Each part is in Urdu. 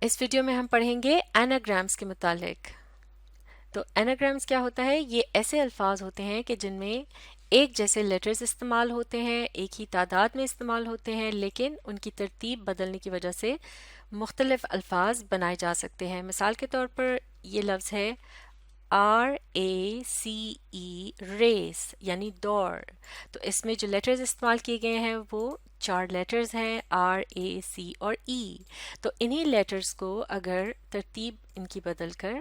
اس ویڈیو میں ہم پڑھیں گے ایناگرامز کے متعلق۔ تو ایناگرامز کیا ہوتا ہے؟ یہ ایسے الفاظ ہوتے ہیں کہ جن میں ایک جیسے لیٹرز استعمال ہوتے ہیں، ایک ہی تعداد میں استعمال ہوتے ہیں، لیکن ان کی ترتیب بدلنے کی وجہ سے مختلف الفاظ بنائے جا سکتے ہیں۔ مثال کے طور پر یہ لفظ ہے RACE، ریس یعنی دوڑ۔ تو اس میں جو لیٹرز استعمال کیے گئے ہیں وہ 4 لیٹرز ہیں، RAC اور E۔ تو انہی لیٹرز کو اگر ترتیب ان کی بدل کر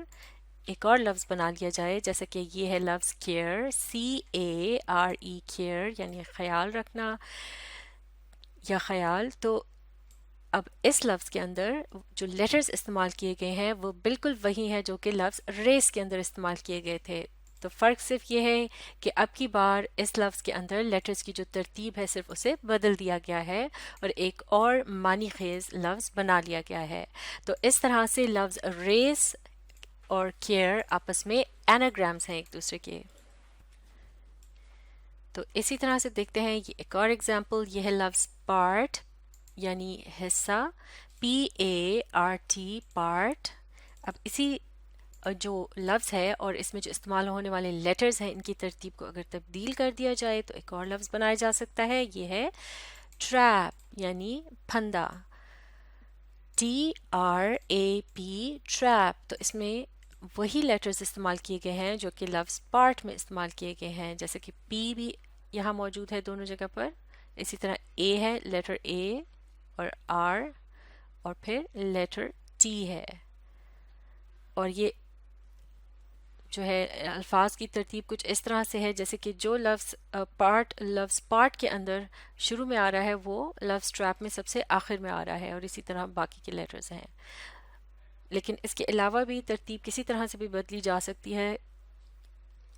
ایک اور لفظ بنا لیا جائے، جیسے کہ یہ ہے لفظ کیئر، CARE، کیئر یعنی خیال رکھنا یا خیال، تو اب اس لفظ کے اندر جو لیٹرز استعمال کیے گئے ہیں وہ بالکل وہی ہیں جو کہ لفظ ریس کے اندر استعمال کیے گئے تھے۔ تو فرق صرف یہ ہے کہ اب کی بار اس لفظ کے اندر لیٹرز کی جو ترتیب ہے صرف اسے بدل دیا گیا ہے اور ایک اور معنی خیز لفظ بنا لیا گیا ہے۔ تو اس طرح سے لفظ ریس اور کیئر آپس میں ایناگرامز ہیں ایک دوسرے کے۔ تو اسی طرح سے دیکھتے ہیں یہ ایک اور ایگزامپل، یہ ہے لفظ پارٹ یعنی حصہ، PART، پارٹ۔ اب اسی جو لفظ ہے اور اس میں جو استعمال ہونے والے لیٹرز ہیں ان کی ترتیب کو اگر تبدیل کر دیا جائے تو ایک اور لفظ بنایا جا سکتا ہے، یہ ہے ٹریپ یعنی پھندا، TRAP، ٹریپ۔ تو اس میں وہی لیٹرز استعمال کیے گئے ہیں جو کہ لفظ پارٹ میں استعمال کیے گئے ہیں، جیسے کہ P بھی یہاں موجود ہے دونوں جگہ پر، اسی طرح A ہے، لیٹر A اور R، اور پھر لیٹر T ہے۔ اور یہ جو ہے الفاظ کی ترتیب کچھ اس طرح سے ہے جیسے کہ جو لفظ لفظ پارٹ کے اندر شروع میں آ رہا ہے وہ لفظ ٹریپ میں سب سے آخر میں آ رہا ہے، اور اسی طرح باقی کے لیٹرز ہیں۔ لیکن اس کے علاوہ بھی ترتیب کسی طرح سے بھی بدلی جا سکتی ہے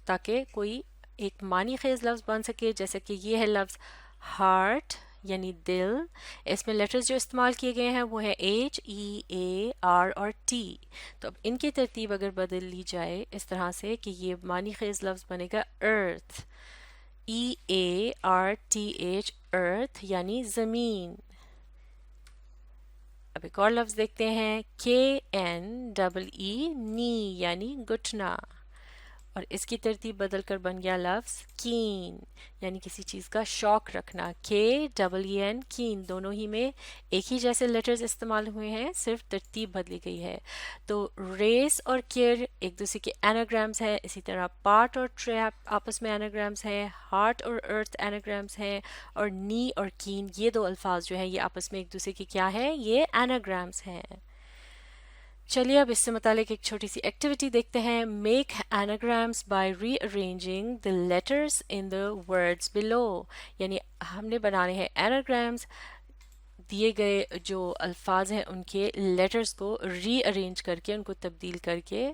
تاکہ کوئی ایک معنی خیز لفظ بن سکے، جیسے کہ یہ ہے لفظ ہارٹ یعنی دل۔ اس میں لیٹرز جو استعمال کیے گئے ہیں وہ ہیں HEAR اور T۔ تو اب ان کی ترتیب اگر بدل لی جائے اس طرح سے کہ یہ معنی خیز لفظ بنے گا ارتھ، EARTH، ارتھ یعنی زمین۔ اب ایک اور لفظ دیکھتے ہیں KNEE، نی یعنی گھٹنا، اور اس کی ترتیب بدل کر بن گیا لفظ کین یعنی کسی چیز کا شوق رکھنا، KEEN، کین۔ دونوں ہی میں ایک ہی جیسے لیٹرز استعمال ہوئے ہیں، صرف ترتیب بدلی گئی ہے۔ تو ریس اور کیئر ایک دوسرے کے ایناگرامز ہیں، اسی طرح پارٹ اور ٹریپ آپس میں ایناگرامز ہیں، ہارٹ اور ارتھ ایناگرامز ہیں، اور نی اور کین یہ دو الفاظ جو ہیں یہ آپس میں ایک دوسرے کے کیا ہیں؟ یہ ایناگرامز ہیں۔ چلیے اب اس سے متعلق ایک چھوٹی سی ایکٹیویٹی دیکھتے ہیں۔ Make anagrams by rearranging the letters in the words below, یعنی ہم نے بنانے ہیں ایناگرامز دیے گئے جو الفاظ ہیں ان کے لیٹرز کو ری ارینج کر کے، ان کو تبدیل کر کے۔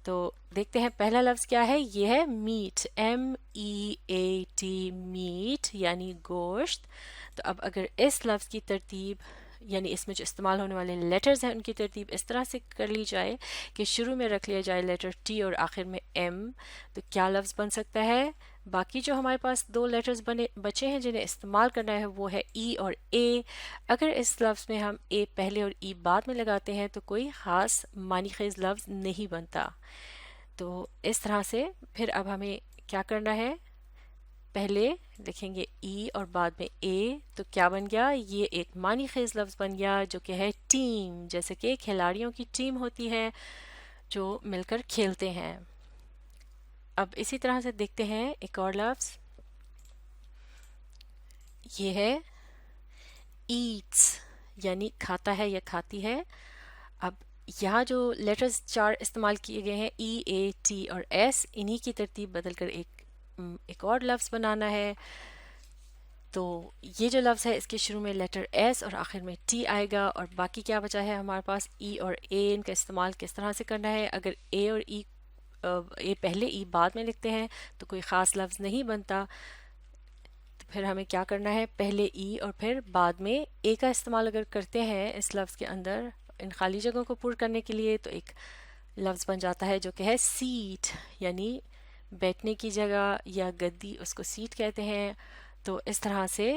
تو دیکھتے ہیں پہلا لفظ کیا ہے، یہ ہے میٹ، MEAT، میٹ یعنی گوشت۔ تو اب اگر اس لفظ کی ترتیب یعنی اس میں جو استعمال ہونے والے لیٹرز ہیں ان کی ترتیب اس طرح سے کر لی جائے کہ شروع میں رکھ لیا جائے لیٹر T اور آخر میں M، تو کیا لفظ بن سکتا ہے؟ باقی جو ہمارے پاس 2 لیٹرز بچے ہیں جنہیں استعمال کرنا ہے وہ ہے E اور A۔ اگر اس لفظ میں ہم A پہلے اور E بعد میں لگاتے ہیں تو کوئی خاص معنی خیز لفظ نہیں بنتا۔ تو اس طرح سے پھر اب ہمیں کیا کرنا ہے، پہلے لکھیں گے E اور بعد میں A، تو کیا بن گیا؟ یہ ایک معنی خیز لفظ بن گیا جو کہ ہے ٹیم، جیسے کہ کھلاڑیوں کی ٹیم ہوتی ہے جو مل کر کھیلتے ہیں۔ اب اسی طرح سے دیکھتے ہیں ایک اور لفظ، یہ ہے ایٹس یعنی کھاتا ہے یا کھاتی ہے۔ اب یہاں جو لیٹرز 4 استعمال کیے گئے ہیں EAT اور S، انہی کی ترتیب بدل کر ایک اور لفظ بنانا ہے۔ تو یہ جو لفظ ہے اس کے شروع میں لیٹر S اور آخر میں T آئے گا، اور باقی کیا بچا ہے ہمارے پاس E اور A، ان کا استعمال کس طرح سے کرنا ہے۔ اگر A اور A پہلے E بعد میں لکھتے ہیں تو کوئی خاص لفظ نہیں بنتا، تو پھر ہمیں کیا کرنا ہے، پہلے E اور پھر بعد میں A کا استعمال اگر کرتے ہیں اس لفظ کے اندر ان خالی جگہوں کو پر کرنے کے لیے تو ایک لفظ بن جاتا ہے جو کہ ہے سیٹ یعنی بیٹھنے کی جگہ یا گدی، اس کو سیٹ کہتے ہیں۔ تو اس طرح سے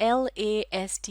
LAST,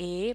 A,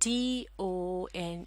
TONE,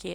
K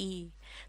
E।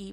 E